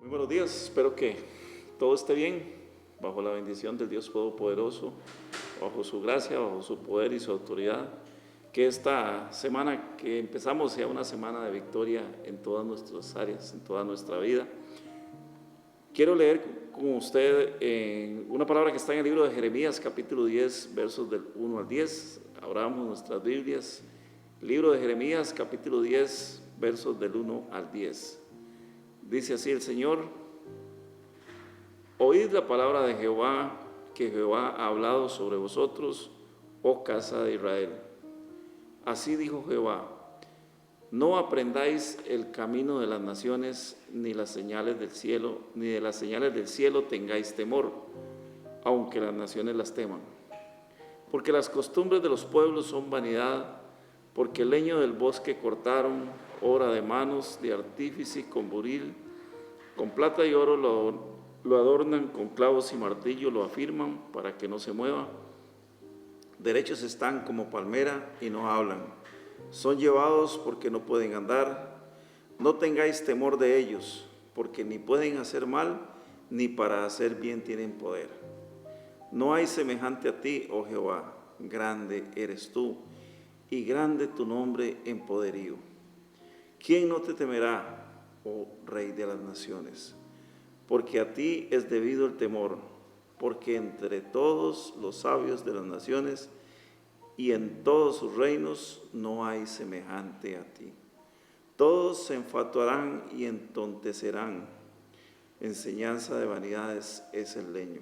Muy buenos días, espero que todo esté bien, bajo la bendición del Dios Todopoderoso, bajo su gracia, bajo su poder y su autoridad. Que esta semana que empezamos sea una semana de victoria en todas nuestras áreas, en toda nuestra vida. Quiero leer con usted una palabra que está en el libro de Jeremías, capítulo 10, versos del 1 al 10. Abramos nuestras Biblias. Libro de Jeremías, capítulo 10, versos del 1 al 10. Dice así el Señor: oíd la palabra de Jehová, que Jehová ha hablado sobre vosotros, oh casa de Israel. Así dijo Jehová: no aprendáis el camino de las naciones, ni las señales del cielo, ni de las señales del cielo tengáis temor, aunque las naciones las teman. Porque las costumbres de los pueblos son vanidad, porque el leño del bosque cortaron, obra de manos de artífice con buril, con plata y oro lo adornan, con clavos y martillo lo afirman para que no se mueva. Derechos están como palmera y no hablan. Son llevados porque no pueden andar. No tengáis temor de ellos, porque ni pueden hacer mal, ni para hacer bien tienen poder. No hay semejante a ti, oh Jehová, grande eres tú, y grande tu nombre en poderío. ¿Quién no te temerá, oh Rey de las naciones? Porque a ti es debido el temor, porque entre todos los sabios de las naciones y en todos sus reinos no hay semejante a ti. Todos se enfatuarán y entontecerán. Enseñanza de vanidades es el leño.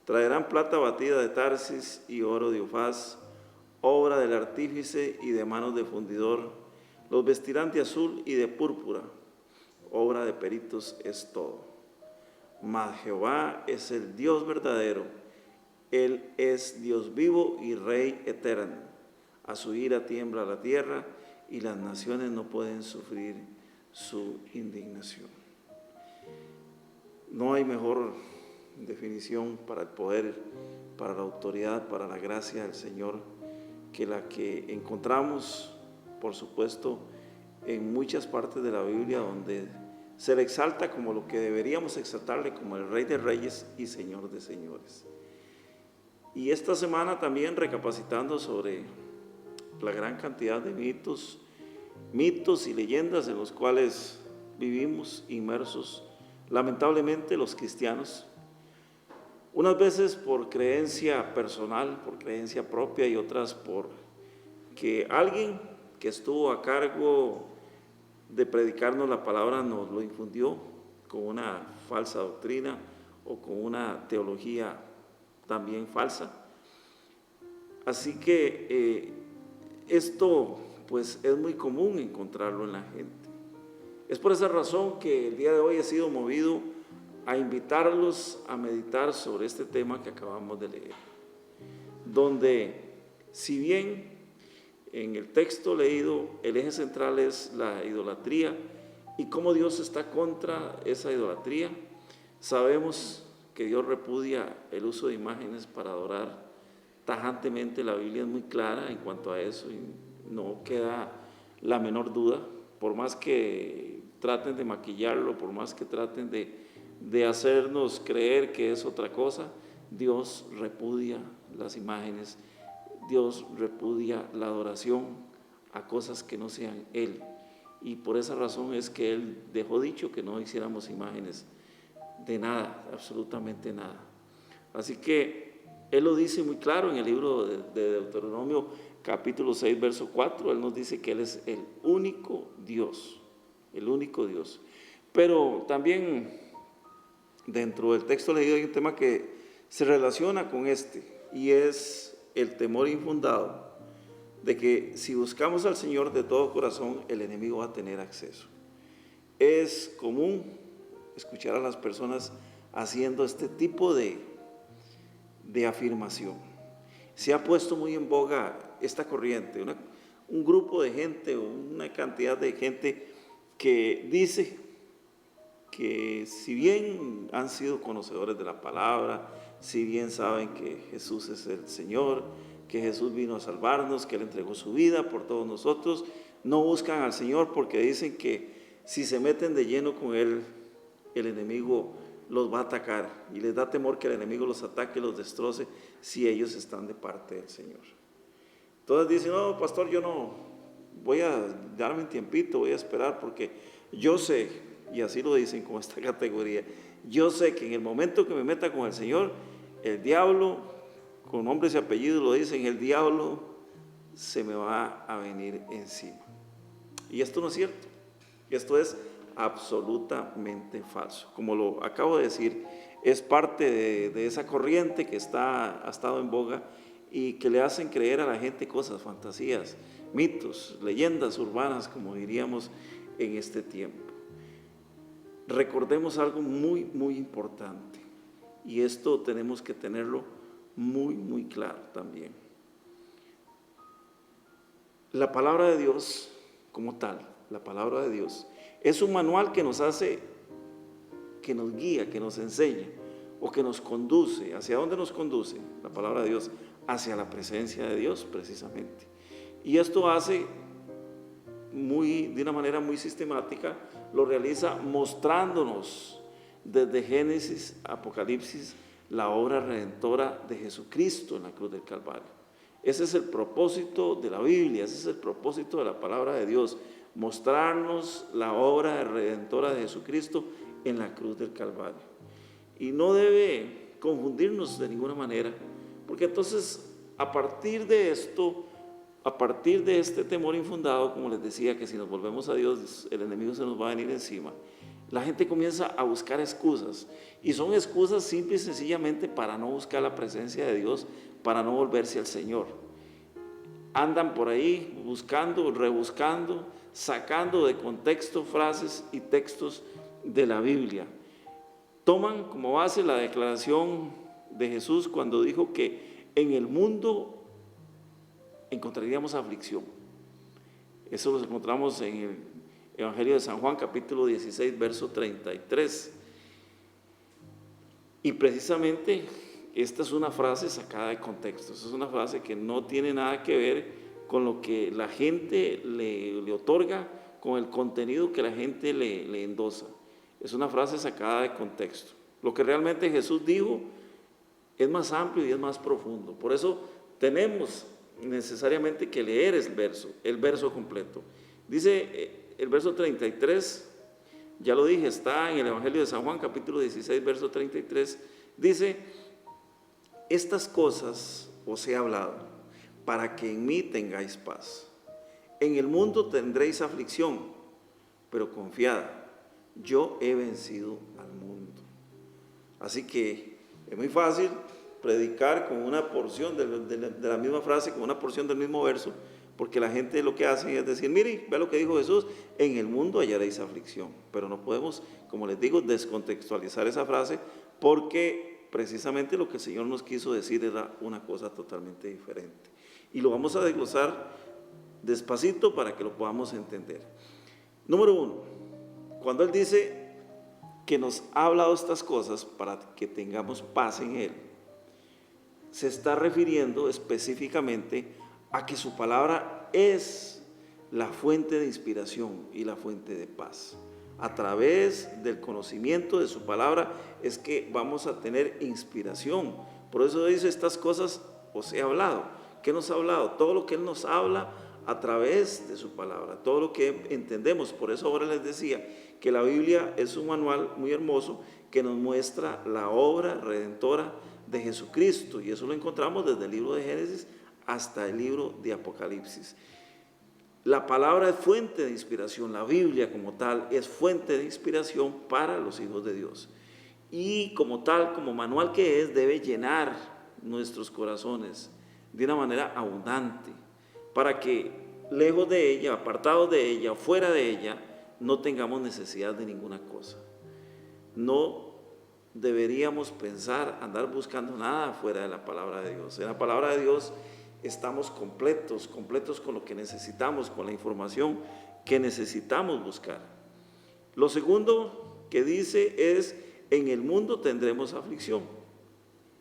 Traerán plata batida de Tarsis y oro de Ufaz, obra del artífice y de manos de fundidor. Los vestirán de azul y de púrpura. Obra de peritos es todo. Mas Jehová es el Dios verdadero. Él es Dios vivo y Rey eterno. A su ira tiembla la tierra y las naciones no pueden sufrir su indignación. No hay mejor definición para el poder, para la autoridad, para la gracia del Señor que la que encontramos, por supuesto, en muchas partes de la Biblia, donde se le exalta como lo que deberíamos exaltarle, como el Rey de Reyes y Señor de Señores. Y esta semana también recapacitando sobre la gran cantidad de mitos y leyendas en los cuales vivimos inmersos, lamentablemente los cristianos, unas veces por creencia personal, por creencia propia, y otras por que alguien que estuvo a cargo de predicarnos la palabra nos lo infundió con una falsa doctrina o con una teología también falsa. Así que esto pues es muy común encontrarlo en la gente. Es por esa razón que el día de hoy he sido movido a invitarlos a meditar sobre este tema que acabamos de leer, donde si bien en el texto leído el eje central es la idolatría y cómo Dios está contra esa idolatría, sabemos que Dios repudia el uso de imágenes para adorar tajantemente. La Biblia es muy clara en cuanto a eso y no queda la menor duda, por más que traten de maquillarlo, por más que traten de hacernos creer que es otra cosa. Dios repudia las imágenes, Dios repudia la adoración a cosas que no sean Él, y por esa razón es que Él dejó dicho que no hiciéramos imágenes de nada, absolutamente nada. Así que Él lo dice muy claro en el libro de Deuteronomio capítulo 6, verso 4, Él nos dice que Él es el único Dios, el único Dios. Pero también dentro del texto leído hay un tema que se relaciona con este, y es el temor infundado de que si buscamos al Señor de todo corazón, el enemigo va a tener acceso. Es común escuchar a las personas haciendo este tipo de afirmación. Se ha puesto muy en boga esta corriente, un grupo de gente, una cantidad de gente que dice que si bien han sido conocedores de la palabra, si bien saben que Jesús es el Señor, que Jesús vino a salvarnos, que Él entregó su vida por todos nosotros, no buscan al Señor porque dicen que si se meten de lleno con Él, el enemigo los va a atacar y les da temor que el enemigo los ataque y los destroce si ellos están de parte del Señor. Entonces dicen, no, pastor, yo no voy a darme un tiempito, voy a esperar porque yo sé, y así lo dicen con esta categoría, yo sé que en el momento que me meta con el Señor, el diablo, con nombres y apellidos lo dicen, el diablo se me va a venir encima. Y esto no es cierto, esto es absolutamente falso. Como lo acabo de decir, es parte de esa corriente que ha estado en boga y que le hacen creer a la gente cosas, fantasías, mitos, leyendas urbanas, como diríamos en este tiempo. Recordemos algo muy, muy importante, y esto tenemos que tenerlo muy, muy claro también. La palabra de Dios como tal, la palabra de Dios, es un manual que nos hace, que nos guía, que nos enseña o que nos conduce. ¿Hacia dónde nos conduce la palabra de Dios? Hacia la presencia de Dios precisamente. Y esto hace de una manera muy sistemática, lo realiza mostrándonos desde Génesis a Apocalipsis la obra redentora de Jesucristo en la cruz del Calvario. Ese es el propósito de la Biblia, ese es el propósito de la palabra de Dios, mostrarnos la obra redentora de Jesucristo en la cruz del Calvario. Y no debe confundirnos de ninguna manera, porque entonces a partir de esto, a partir de este temor infundado, como les decía, que si nos volvemos a Dios, el enemigo se nos va a venir encima, la gente comienza a buscar excusas, y son excusas simple y sencillamente para no buscar la presencia de Dios, para no volverse al Señor. Andan por ahí buscando, rebuscando, sacando de contexto frases y textos de la Biblia. Toman como base la declaración de Jesús cuando dijo que en el mundo encontraríamos aflicción. Eso lo encontramos en el Evangelio de San Juan, capítulo 16, verso 33. Y precisamente esta es una frase sacada de contexto. Es una frase que no tiene nada que ver con lo que la gente le otorga, con el contenido que la gente le endosa. Es una frase sacada de contexto. Lo que realmente Jesús dijo es más amplio y es más profundo. Por eso tenemos necesariamente que leer el verso completo. Dice el verso 33, ya lo dije, está en el Evangelio de San Juan, capítulo 16, verso 33, dice: estas cosas os he hablado, para que en mí tengáis paz. En el mundo tendréis aflicción, pero confiad, yo he vencido al mundo. Así que es muy fácil predicar con una porción de la misma frase, con una porción del mismo verso, porque la gente lo que hace es decir, mire, ve lo que dijo Jesús, en el mundo hallaréis aflicción. Pero no podemos, como les digo, descontextualizar esa frase, porque precisamente lo que el Señor nos quiso decir era una cosa totalmente diferente. Y lo vamos a desglosar despacito para que lo podamos entender. Número 1, cuando Él dice que nos ha hablado estas cosas para que tengamos paz en Él, se está refiriendo específicamente a que su palabra es la fuente de inspiración y la fuente de paz. A través del conocimiento de su palabra es que vamos a tener inspiración. Por eso dice, estas cosas os he hablado. ¿Qué nos ha hablado? Todo lo que Él nos habla a través de su palabra, todo lo que entendemos. Por eso ahora les decía que la Biblia es un manual muy hermoso que nos muestra la obra redentora de Jesucristo, y eso lo encontramos desde el libro de Génesis hasta el libro de Apocalipsis. La palabra es fuente de inspiración, la Biblia como tal es fuente de inspiración para los hijos de Dios, y como tal, como manual que es, debe llenar nuestros corazones de una manera abundante, para que lejos de ella, apartados de ella, fuera de ella, no tengamos necesidad de ninguna cosa. No deberíamos pensar, andar buscando nada fuera de la palabra de Dios. En la palabra de Dios estamos completos con lo que necesitamos, con la información que necesitamos buscar. Lo segundo que dice es, en el mundo tendremos aflicción.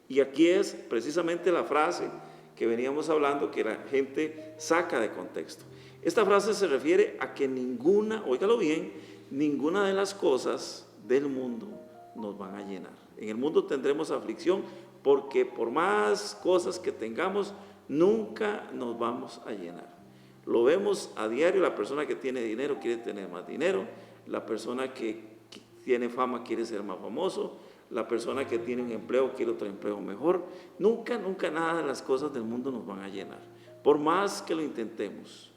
Y aquí es precisamente la frase que veníamos hablando, que la gente saca de contexto. Esta frase se refiere a que ninguna, óigalo bien, ninguna de las cosas del mundo nos van a llenar. En el mundo tendremos aflicción porque por más cosas que tengamos, nunca nos vamos a llenar. Lo vemos a diario, la persona que tiene dinero quiere tener más dinero, la persona que tiene fama quiere ser más famoso, la persona que tiene un empleo quiere otro empleo mejor. Nunca nada de las cosas del mundo nos van a llenar, por más que lo intentemos.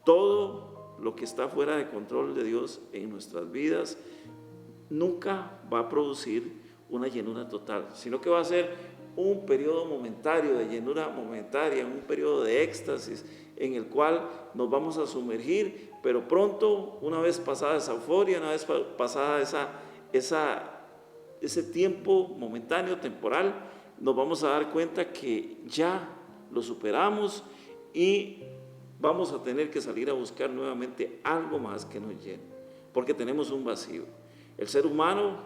Todo lo que está fuera de control de Dios en nuestras vidas nunca va a producir una llenura total, sino que va a ser un periodo momentario de llenura momentaria, un periodo de éxtasis en el cual nos vamos a sumergir, pero pronto, una vez pasada esa euforia, una vez pasada ese tiempo momentáneo, temporal, nos vamos a dar cuenta que ya lo superamos y vamos a tener que salir a buscar nuevamente algo más que nos llene, porque tenemos un vacío. El ser humano,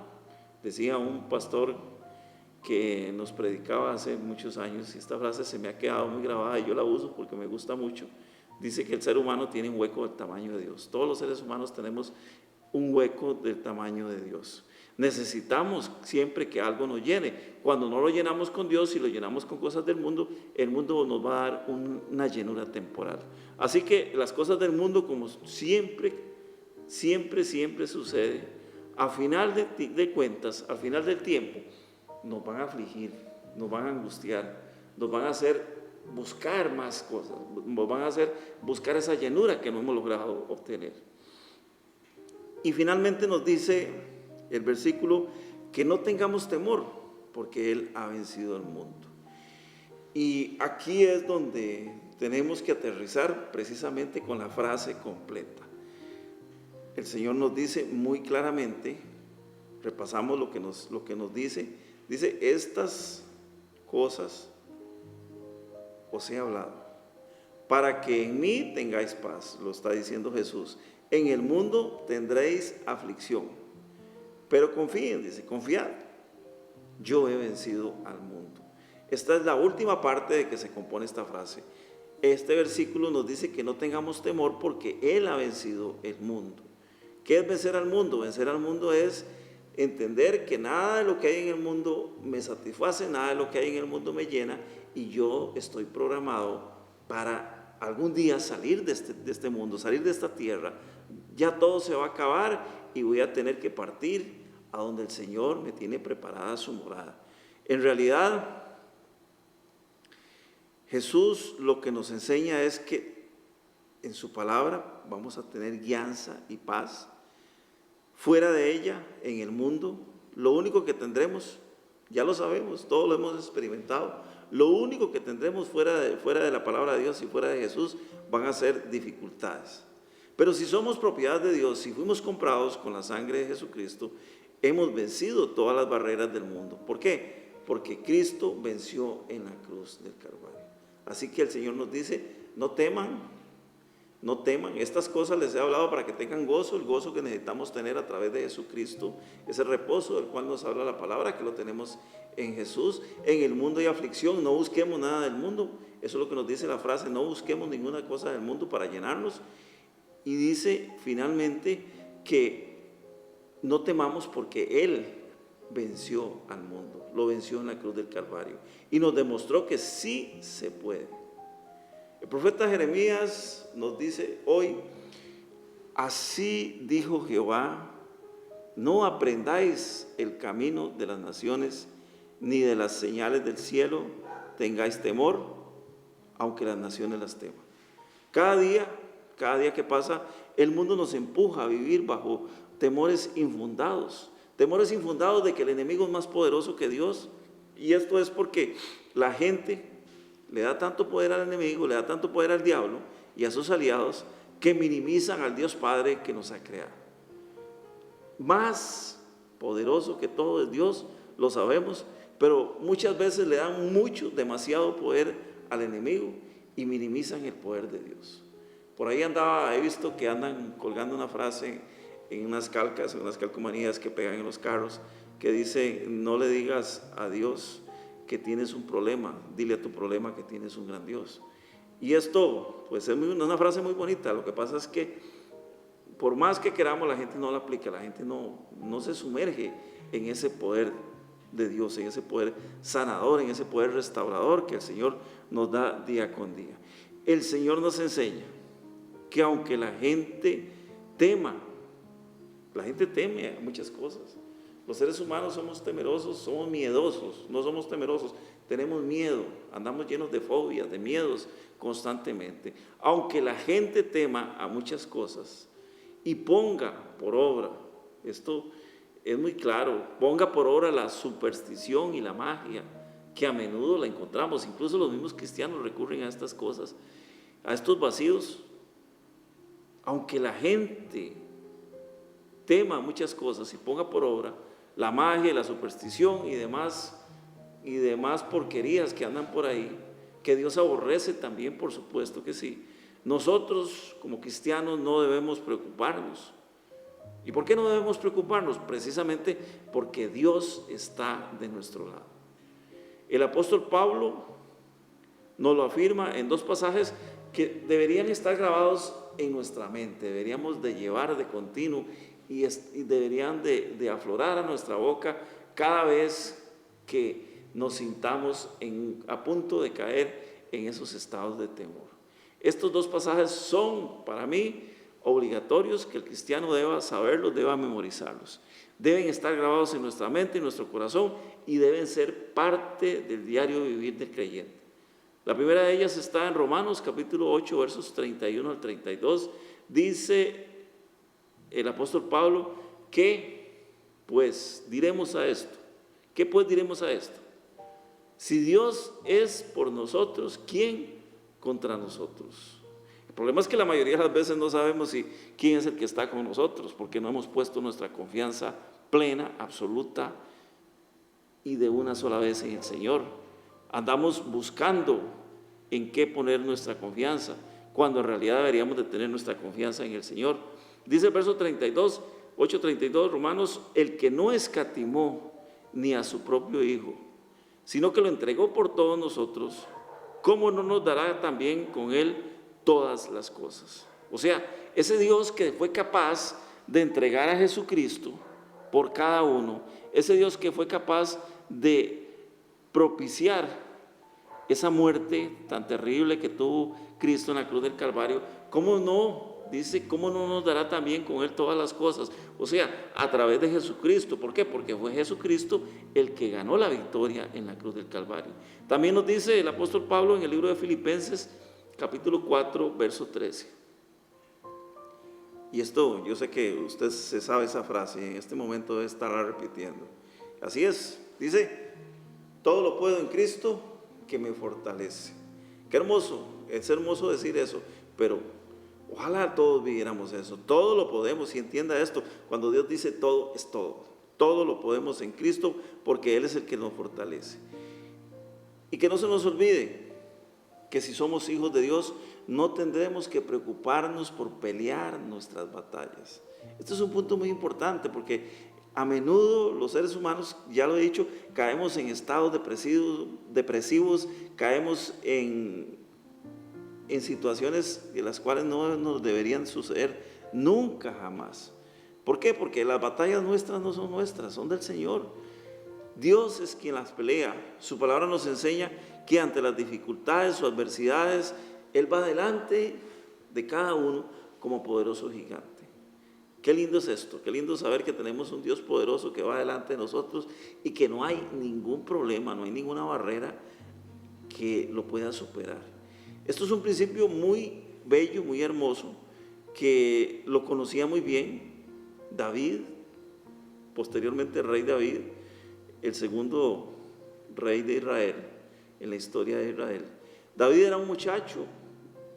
decía un pastor que nos predicaba hace muchos años, y esta frase se me ha quedado muy grabada y yo la uso porque me gusta mucho. Dice que el ser humano tiene un hueco del tamaño de Dios. Todos los seres humanos tenemos un hueco del tamaño de Dios. Necesitamos siempre que algo nos llene. Cuando no lo llenamos con Dios y lo llenamos con cosas del mundo, el mundo nos va a dar una llenura temporal. Así que las cosas del mundo, como siempre sucede, a final de cuentas, al final del tiempo, nos van a afligir, nos van a angustiar, nos van a hacer buscar más cosas, nos van a hacer buscar esa llenura que no hemos logrado obtener. Y finalmente nos dice el versículo que no tengamos temor, porque Él ha vencido al mundo. Y aquí es donde tenemos que aterrizar precisamente con la frase completa. El Señor nos dice muy claramente, repasamos lo que nos dice, estas cosas os he hablado, para que en mí tengáis paz, lo está diciendo Jesús. En el mundo tendréis aflicción, pero confíen, dice, confiad, yo he vencido al mundo. Esta es la última parte de que se compone esta frase. Este versículo nos dice que no tengamos temor porque Él ha vencido el mundo. ¿Qué es vencer al mundo? Vencer al mundo es entender que nada de lo que hay en el mundo me satisface, nada de lo que hay en el mundo me llena, y yo estoy programado para algún día salir de este mundo, salir de esta tierra. Ya todo se va a acabar y voy a tener que partir a donde el Señor me tiene preparada su morada. En realidad, Jesús lo que nos enseña es que en su palabra vamos a tener guianza y paz. Fuera de ella, en el mundo, lo único que tendremos, ya lo sabemos, todos lo hemos experimentado, lo único que tendremos fuera de la palabra de Dios y fuera de Jesús van a ser dificultades. Pero si somos propiedad de Dios, si fuimos comprados con la sangre de Jesucristo, hemos vencido todas las barreras del mundo. ¿Por qué? Porque Cristo venció en la cruz del Calvario. Así que el Señor nos dice, no teman, estas cosas les he hablado para que tengan gozo, el gozo que necesitamos tener a través de Jesucristo, ese reposo del cual nos habla la palabra, que lo tenemos en Jesús. En el mundo hay aflicción, no busquemos nada del mundo, eso es lo que nos dice la frase, no busquemos ninguna cosa del mundo para llenarnos. Y dice finalmente que no temamos porque Él venció al mundo, lo venció en la cruz del Calvario y nos demostró que sí se puede. El profeta Jeremías nos dice hoy, así dijo Jehová, no aprendáis el camino de las naciones, ni de las señales del cielo tengáis temor, aunque las naciones las teman. Cada día que pasa, el mundo nos empuja a vivir bajo temores infundados de que el enemigo es más poderoso que Dios. Y esto es porque la gente le da tanto poder al enemigo, le da tanto poder al diablo y a sus aliados, que minimizan al Dios Padre que nos ha creado. Más poderoso que todo es Dios, lo sabemos, pero muchas veces le dan demasiado poder al enemigo y minimizan el poder de Dios. Por ahí he visto que andan colgando una frase en unas calcomanías que pegan en los carros, que dice, no le digas a Dios que tienes un problema, dile a tu problema que tienes un gran Dios. Y esto, pues es una frase muy bonita. Lo que pasa es que por más que queramos, la gente no la aplica, la gente no se sumerge en ese poder de Dios, en ese poder sanador, en ese poder restaurador que el Señor nos da día con día. El Señor nos enseña que aunque la gente teme a muchas cosas. Los seres humanos somos temerosos, somos miedosos, no somos temerosos, tenemos miedo, andamos llenos de fobias, de miedos constantemente. Aunque la gente tema a muchas cosas y ponga por obra, esto es muy claro, ponga por obra la superstición y la magia, que a menudo la encontramos, incluso los mismos cristianos recurren a estas cosas, a estos vacíos. Aunque la gente tema muchas cosas y ponga por obra la magia, la superstición y demás porquerías que andan por ahí, que Dios aborrece también, por supuesto que sí, nosotros como cristianos no debemos preocuparnos. ¿Y por qué no debemos preocuparnos? Precisamente porque Dios está de nuestro lado. El apóstol Pablo nos lo afirma en dos pasajes que deberían estar grabados en nuestra mente, deberíamos de llevar de continuo y deberían de aflorar a nuestra boca cada vez que nos sintamos a punto de caer en esos estados de temor. Estos dos pasajes son para mí obligatorios, que el cristiano deba saberlos, deba memorizarlos. Deben estar grabados en nuestra mente, en nuestro corazón, y deben ser parte del diario vivir del creyente. La primera de ellas está en Romanos capítulo 8, versos 31 al 32. Dice el apóstol Pablo, ¿qué pues diremos a esto? ¿Qué pues diremos a esto? Si Dios es por nosotros, ¿quién contra nosotros? El problema es que la mayoría de las veces no sabemos quién es el que está con nosotros, porque no hemos puesto nuestra confianza plena, absoluta y de una sola vez en el Señor. Andamos buscando en qué poner nuestra confianza, cuando en realidad deberíamos de tener nuestra confianza en el Señor. Dice el verso 32, 8:32, Romanos, el que no escatimó ni a su propio Hijo, sino que lo entregó por todos nosotros, ¿cómo no nos dará también con Él todas las cosas? O sea, ese Dios que fue capaz de entregar a Jesucristo por cada uno, ese Dios que fue capaz de propiciar esa muerte tan terrible que tuvo Cristo en la cruz del Calvario, ¿cómo no? Dice, ¿cómo no nos dará también con Él todas las cosas? O sea, a través de Jesucristo. ¿Por qué? Porque fue Jesucristo el que ganó la victoria en la cruz del Calvario. También nos dice el apóstol Pablo en el libro de Filipenses, capítulo 4, verso 13. Y esto, yo sé que usted se sabe esa frase y en este momento debe estarla repitiendo. Así es, dice, todo lo puedo en Cristo que me fortalece. Qué hermoso, es hermoso decir eso, pero ojalá todos viviéramos eso. Todo lo podemos, y entienda esto, cuando Dios dice todo, es todo. Todo lo podemos en Cristo porque Él es el que nos fortalece. Y que no se nos olvide que si somos hijos de Dios, no tendremos que preocuparnos por pelear nuestras batallas. Este es un punto muy importante porque a menudo los seres humanos, ya lo he dicho, caemos en estados depresivos, caemos en situaciones de las cuales no nos deberían suceder nunca jamás. ¿Por qué? Porque las batallas nuestras no son nuestras, son del Señor. Dios es quien las pelea. Su palabra nos enseña que ante las dificultades o adversidades, Él va delante de cada uno como poderoso gigante. Qué lindo es esto, qué lindo saber que tenemos un Dios poderoso que va delante de nosotros y que no hay ningún problema, no hay ninguna barrera que lo pueda superar. Esto es un principio muy bello, muy hermoso, que lo conocía muy bien David, posteriormente el rey David, el segundo rey de Israel, en la historia de Israel. David era un muchacho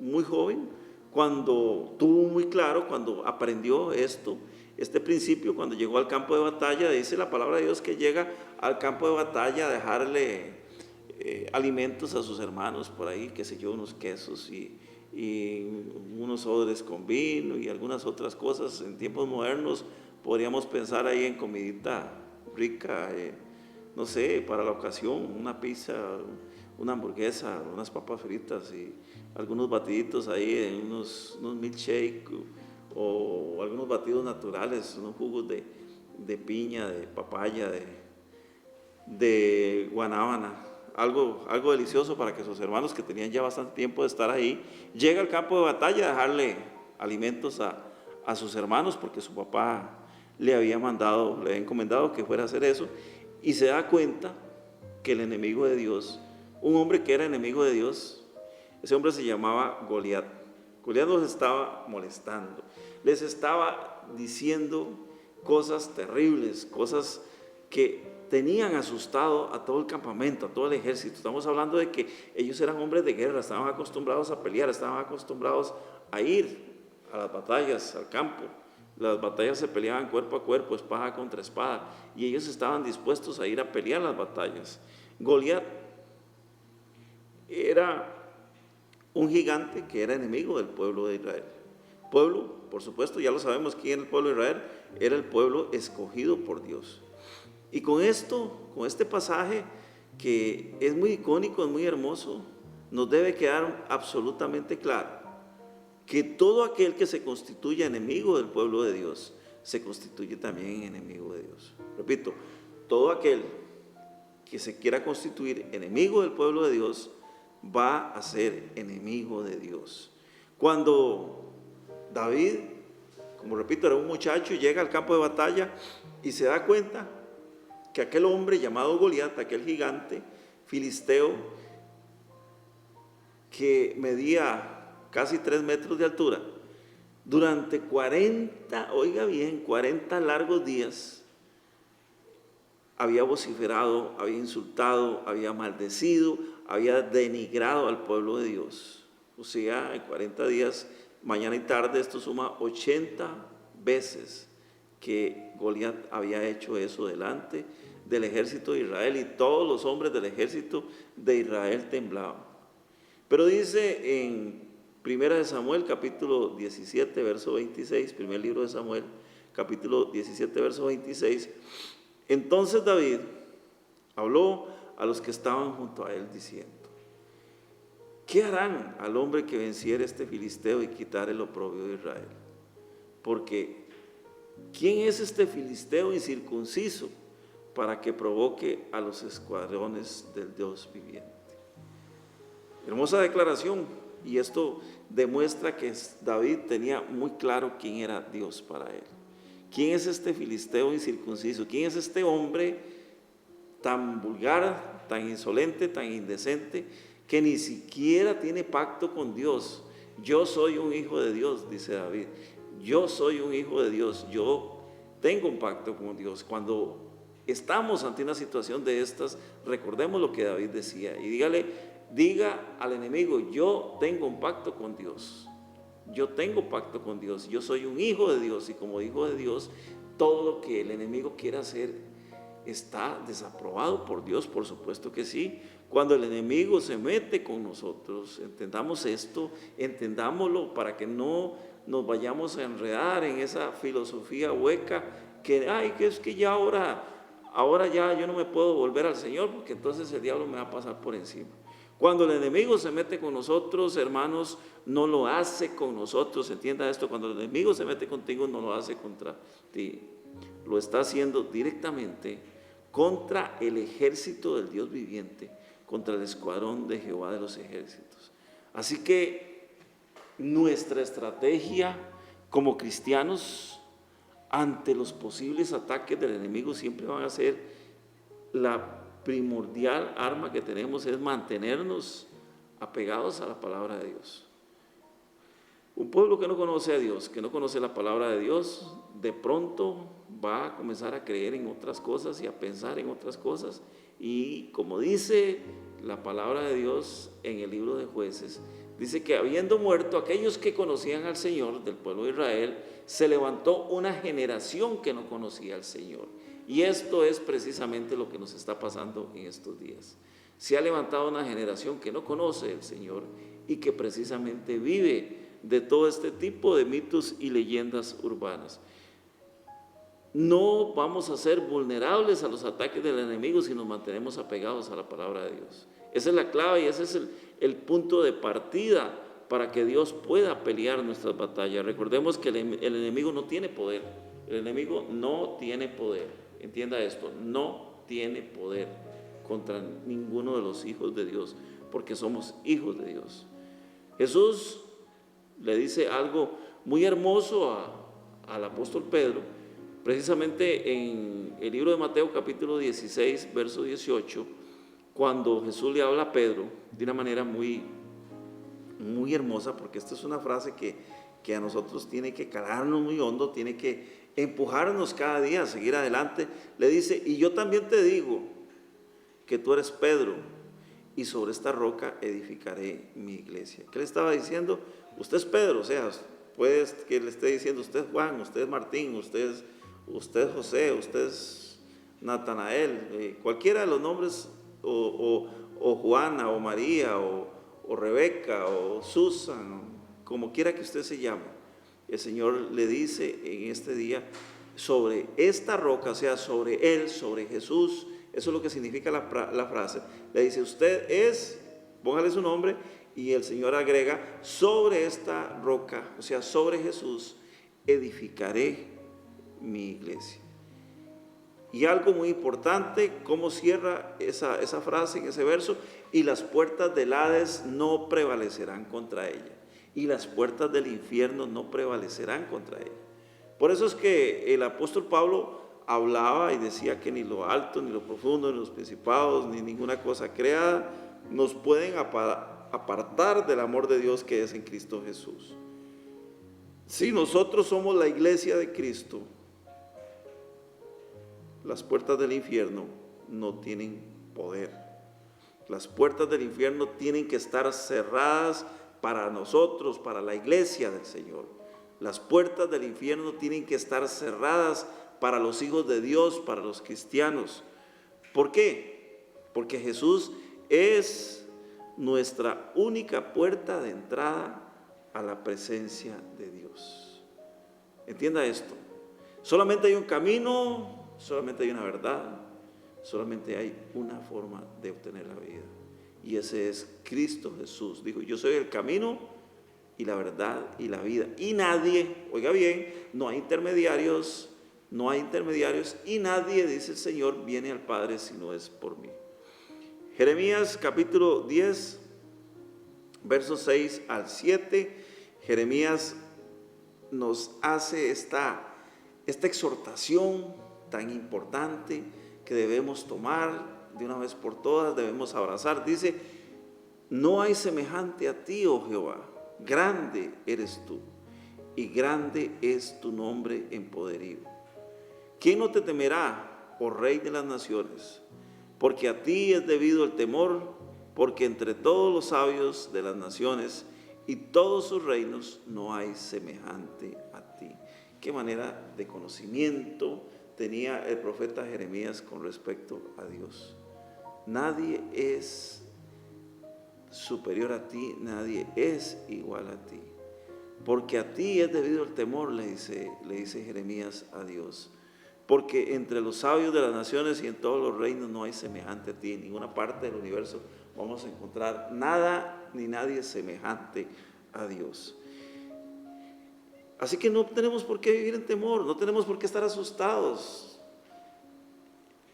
muy joven, cuando tuvo muy claro, cuando aprendió este principio, cuando llegó al campo de batalla, dice la palabra de Dios que llega al campo de batalla a dejarle alimentos a sus hermanos por ahí, qué sé yo, unos quesos y unos odres con vino y algunas otras cosas. En tiempos modernos podríamos pensar ahí en comidita rica, no sé, para la ocasión, una pizza, una hamburguesa, unas papas fritas y algunos batiditos ahí, unos milkshake o algunos batidos naturales, unos jugos de piña, de papaya, de guanábana, algo delicioso para que sus hermanos, que tenían ya bastante tiempo de estar ahí, llega al campo de batalla a dejarle alimentos a sus hermanos, porque su papá le había encomendado que fuera a hacer eso, y se da cuenta que el enemigo de Dios, un hombre que era enemigo de Dios, ese hombre se llamaba Goliat. Goliat los estaba molestando, les estaba diciendo cosas terribles, cosas que tenían asustado a todo el campamento, a todo el ejército. Estamos hablando de que ellos eran hombres de guerra, estaban acostumbrados a pelear, estaban acostumbrados a ir a las batallas, al campo. Las batallas se peleaban cuerpo a cuerpo, espada contra espada, y ellos estaban dispuestos a ir a pelear las batallas. Goliat era un gigante que era enemigo del pueblo de Israel. Pueblo, por supuesto, ya lo sabemos quién era el pueblo de Israel, era el pueblo escogido por Dios. Y con este pasaje, que es muy icónico, es muy hermoso, nos debe quedar absolutamente claro que todo aquel que se constituya enemigo del pueblo de Dios, se constituye también enemigo de Dios. Repito, todo aquel que se quiera constituir enemigo del pueblo de Dios, va a ser enemigo de Dios. Cuando David, como repito, era un muchacho, llega al campo de batalla y se da cuenta que aquel hombre llamado Goliat, aquel gigante filisteo que medía casi 3 metros de altura, durante 40, oiga bien, 40 largos días, había vociferado, había insultado, había maldecido, había denigrado al pueblo de Dios. O sea, en 40 días, mañana y tarde, esto suma 80 veces que Goliat había hecho eso delante del ejército de Israel, y todos los hombres del ejército de Israel temblaban. Pero dice en 1 Samuel capítulo 17 verso 26, primer libro de Samuel capítulo 17 verso 26, entonces David habló a los que estaban junto a él diciendo: ¿qué harán al hombre que venciere este filisteo y quitare el oprobio de Israel? Porque ¿quién es este filisteo incircunciso para que provoque a los escuadrones del Dios viviente? Hermosa declaración, y esto demuestra que David tenía muy claro quién era Dios para él. ¿Quién es este filisteo incircunciso? ¿Quién es este hombre tan vulgar, tan insolente, tan indecente, que ni siquiera tiene pacto con Dios? Yo soy un hijo de Dios, dice David. Yo soy un hijo de Dios, yo tengo un pacto con Dios. Cuando estamos ante una situación de estas, recordemos lo que David decía y diga al enemigo: yo tengo un pacto con Dios. Yo tengo pacto con Dios, yo soy un hijo de Dios, y como hijo de Dios, todo lo que el enemigo quiera hacer está desaprobado por Dios, por supuesto que sí. Cuando el enemigo se mete con nosotros, entendamos esto, entendámoslo para que no nos vayamos a enredar en esa filosofía hueca que es que ya ahora ya yo no me puedo volver al Señor, porque entonces el diablo me va a pasar por encima. Cuando el enemigo se mete con nosotros, hermanos, no lo hace con nosotros. Entienda esto: cuando el enemigo se mete contigo, no lo hace contra ti. Lo está haciendo directamente contra el ejército del Dios viviente, contra el escuadrón de Jehová de los ejércitos. Así que nuestra estrategia como cristianos ante los posibles ataques del enemigo siempre van a ser la primordial arma que tenemos es mantenernos apegados a la palabra de Dios. Un pueblo que no conoce a Dios, que no conoce la palabra de Dios, de pronto va a comenzar a creer en otras cosas y a pensar en otras cosas. Y como dice la palabra de Dios en el libro de Jueces, dice que habiendo muerto aquellos que conocían al Señor del pueblo de Israel, se levantó una generación que no conocía al Señor. Y esto es precisamente lo que nos está pasando en estos días. Se ha levantado una generación que no conoce al Señor y que precisamente vive de todo este tipo de mitos y leyendas urbanas. No vamos a ser vulnerables a los ataques del enemigo si nos mantenemos apegados a la palabra de Dios. Esa es la clave y ese es el punto de partida para que Dios pueda pelear nuestras batallas. Recordemos que el enemigo no tiene poder. El enemigo no tiene poder. Entienda esto, no tiene poder contra ninguno de los hijos de Dios, porque somos hijos de Dios. Jesús le dice algo muy hermoso al apóstol Pedro, precisamente en el libro de Mateo capítulo 16, verso 18, cuando Jesús le habla a Pedro de una manera muy hermosa, porque esta es una frase que a nosotros tiene que calarnos muy hondo, tiene que empujarnos cada día a seguir adelante. Le dice: y yo también te digo que tú eres Pedro, y sobre esta roca edificaré mi iglesia. ¿Qué le estaba diciendo? Usted es Pedro, o sea, puede que le esté diciendo: usted es Juan, usted es Martín, usted es José, usted es Natanael, cualquiera de los nombres, o Juana, o María, o Rebeca, o Susan, como quiera que usted se llame. El Señor le dice en este día: sobre esta roca, o sea, sobre Él, sobre Jesús. Eso es lo que significa la frase. Le dice: usted es, póngale su nombre, y el Señor agrega: sobre esta roca, o sea, sobre Jesús, edificaré mi iglesia. Y algo muy importante, cómo cierra esa frase en ese verso: y las puertas del Hades no prevalecerán contra ella, y las puertas del infierno no prevalecerán contra ella. Por eso es que el apóstol Pablo hablaba y decía que ni lo alto, ni lo profundo, ni los principados, ni ninguna cosa creada nos pueden apartar del amor de Dios que es en Cristo Jesús. Si nosotros somos la iglesia de Cristo, las puertas del infierno no tienen poder. Las puertas del infierno tienen que estar cerradas para nosotros, para la iglesia del Señor. Las puertas del infierno tienen que estar cerradas para los hijos de Dios, para los cristianos. ¿Por qué? Porque Jesús es nuestra única puerta de entrada a la presencia de Dios. Entienda esto: solamente hay un camino, solamente hay una verdad, solamente hay una forma de obtener la vida, y ese es Cristo Jesús. Dijo: yo soy el camino y la verdad y la vida, y nadie, oiga bien, no hay intermediarios, y nadie, dice el Señor, viene al Padre si no es por mí. Jeremías capítulo 10, versos 6 al 7, Jeremías nos hace esta exhortación tan importante que debemos tomar de una vez por todas, debemos abrazar. Dice: no hay semejante a ti, oh Jehová, grande eres tú, y grande es tu nombre en poderío. ¿Quién no te temerá, oh Rey de las naciones? Porque a ti es debido el temor, porque entre todos los sabios de las naciones y todos sus reinos no hay semejante a ti. Qué manera de conocimiento tenía el profeta Jeremías con respecto a Dios. Nadie es superior a ti, nadie es igual a ti, porque a ti es debido el temor, le dice Jeremías a Dios. Porque entre los sabios de las naciones y en todos los reinos no hay semejante a ti. En ninguna parte del universo vamos a encontrar nada ni nadie semejante a Dios. Así que no tenemos por qué vivir en temor, no tenemos por qué estar asustados.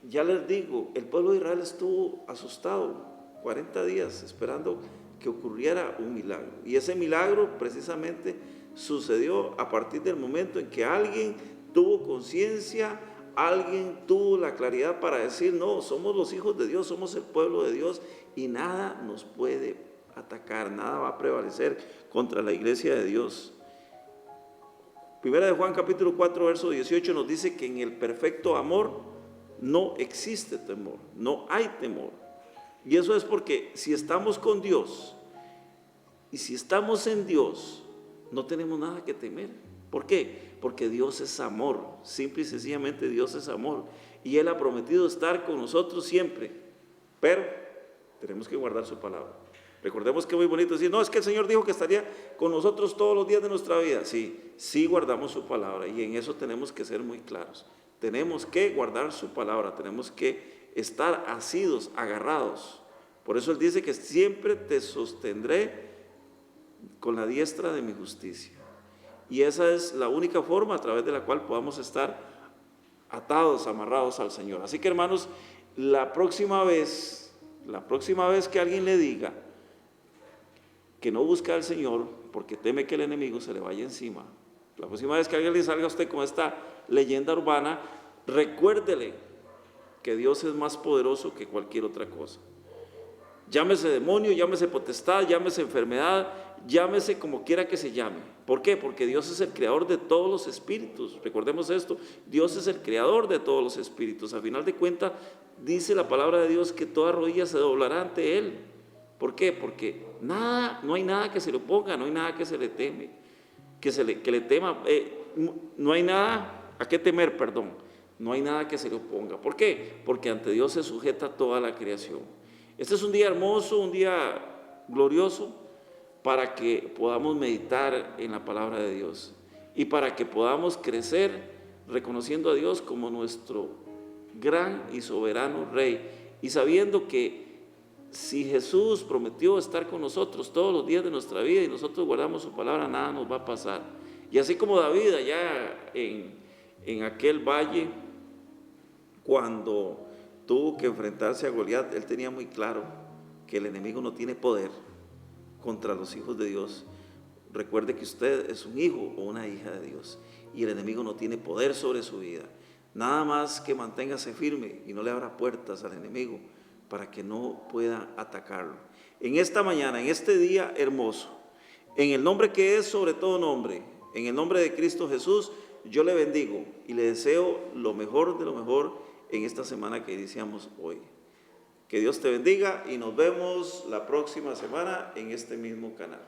Ya les digo, el pueblo de Israel estuvo asustado 40 días esperando que ocurriera un milagro. Y ese milagro precisamente sucedió a partir del momento en que alguien tuvo conciencia, alguien tuvo la claridad para decir: no, somos los hijos de Dios, somos el pueblo de Dios, y nada nos puede atacar, nada va a prevalecer contra la iglesia de Dios. Primera de Juan capítulo 4, verso 18 nos dice que en el perfecto amor no existe temor, no hay temor. Y eso es porque si estamos con Dios y si estamos en Dios, no tenemos nada que temer. ¿Por qué? Porque Dios es amor, simple y sencillamente Dios es amor, y Él ha prometido estar con nosotros siempre, pero tenemos que guardar su palabra. Recordemos que es muy bonito decir: no, es que el Señor dijo que estaría con nosotros todos los días de nuestra vida. Sí guardamos su palabra, y en eso tenemos que ser muy claros. Tenemos que guardar su palabra, tenemos que estar asidos, agarrados. Por eso Él dice que siempre te sostendré con la diestra de mi justicia. Y esa es la única forma a través de la cual podamos estar atados, amarrados al Señor. Así que, hermanos, la próxima vez que alguien le diga que no busca al Señor porque teme que el enemigo se le vaya encima, la próxima vez que alguien le salga a usted con esta leyenda urbana, recuérdele que Dios es más poderoso que cualquier otra cosa. Llámese demonio, llámese potestad, llámese enfermedad, llámese como quiera que se llame. ¿Por qué? Porque Dios es el creador de todos los espíritus. Recordemos esto, Dios es el creador de todos los espíritus. A final de cuentas, dice la palabra de Dios que toda rodilla se doblará ante Él. ¿Por qué? Porque no hay nada que se le oponga, no hay nada que se le teme, que le tema, no hay nada a qué temer, perdón. No hay nada que se le oponga. ¿Por qué? Porque ante Dios se sujeta toda la creación. Este es un día hermoso, un día glorioso para que podamos meditar en la palabra de Dios y para que podamos crecer reconociendo a Dios como nuestro gran y soberano Rey y sabiendo que si Jesús prometió estar con nosotros todos los días de nuestra vida y nosotros guardamos su palabra, nada nos va a pasar. Y así como David allá en aquel valle, cuando tuvo que enfrentarse a Goliat, él tenía muy claro que el enemigo no tiene poder contra los hijos de Dios. Recuerde que usted es un hijo o una hija de Dios y el enemigo no tiene poder sobre su vida. Nada más que manténgase firme y no le abra puertas al enemigo para que no pueda atacarlo. En esta mañana, en este día hermoso, en el nombre que es sobre todo nombre, en el nombre de Cristo Jesús, yo le bendigo y le deseo lo mejor de lo mejor en esta semana que iniciamos hoy. Que Dios te bendiga y nos vemos la próxima semana en este mismo canal.